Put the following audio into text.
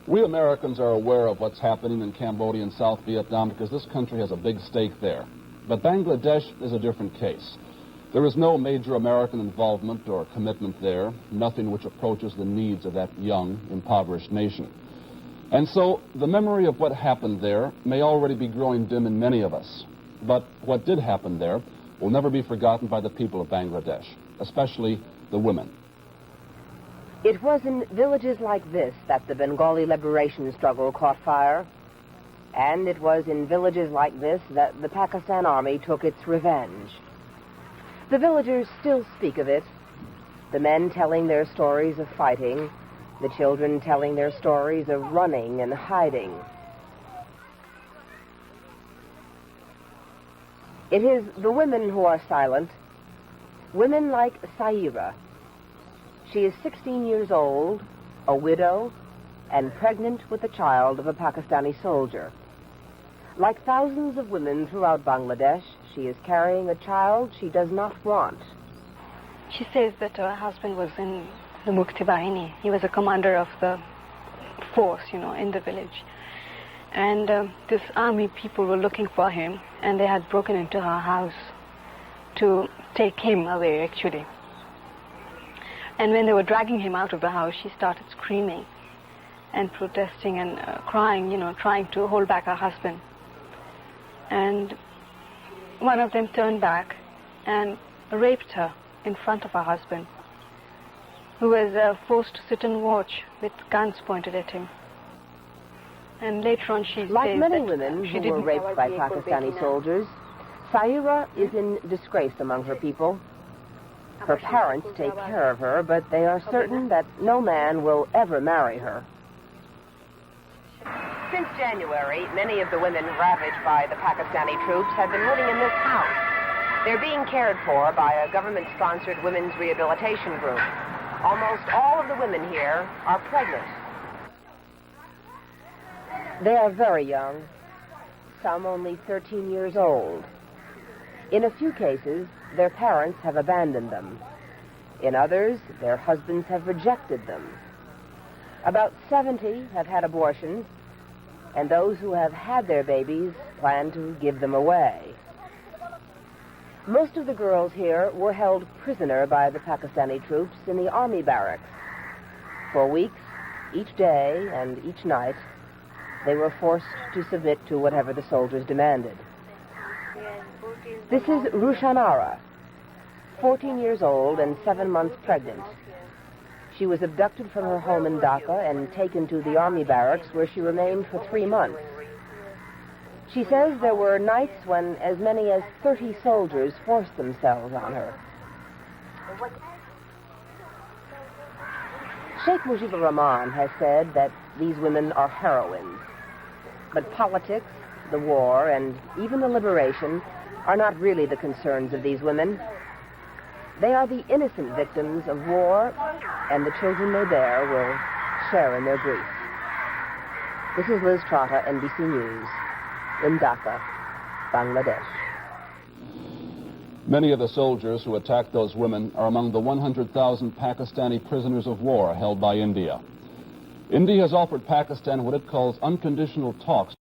We Americans are aware of what's happening in Cambodia and South Vietnam because this country has a big stake there. But Bangladesh is a different case. There is no major American involvement or commitment there, nothing which approaches the needs of that young, impoverished nation. And so the memory of what happened there may already be growing dim in many of us. But what did happen there will never be forgotten by the people of Bangladesh, especially the women. It was in villages like this that the Bengali liberation struggle caught fire. And it was in villages like this that the Pakistan Army took its revenge. The villagers still speak of it, the men telling their stories of fighting, the children telling their stories of running and hiding. It is the women who are silent, women like Saira. She is 16 years old, a widow, and pregnant with the child of a Pakistani soldier. Like thousands of women throughout Bangladesh, she is carrying a child she does not want. She says that her husband was in the Mukti Bahini. He was a commander of the force, in the village. And this army people were looking for him, and they had broken into her house to take him away, actually. And when they were dragging him out of the house, she started screaming and protesting and crying, trying to hold back her husband. And one of them turned back and raped her in front of her husband, who was forced to sit and watch with guns pointed at him. And later on she like says many that women she who didn't were raped by Pakistani soldiers, Saira is in disgrace among her people. Her parents take care of her, but they are certain that no man will ever marry her. Since January, many of the women ravaged by the Pakistani troops have been living in this house. They're being cared for by a government-sponsored women's rehabilitation group. Almost all of the women here are pregnant. They are very young, some only 13 years old. In a few cases, their parents have abandoned them. In others, their husbands have rejected them. About 70 have had abortions, and those who have had their babies plan to give them away. Most of the girls here were held prisoner by the Pakistani troops in the army barracks. For weeks, each day and each night, they were forced to submit to whatever the soldiers demanded. This is Rushanara, 14 years old and 7 months pregnant. She was abducted from her home in Dhaka and taken to the army barracks, where she remained for 3 months. She says there were nights when as many as 30 soldiers forced themselves on her. Sheikh Mujibur Rahman has said that these women are heroines. But politics, the war, and even the liberation are not really the concerns of these women. They are the innocent victims of war, and the children they bear will share in their grief. This is Liz Trotta, NBC News, in Dhaka, Bangladesh. Many of the soldiers who attacked those women are among the 100,000 Pakistani prisoners of war held by India. India has offered Pakistan what it calls unconditional talks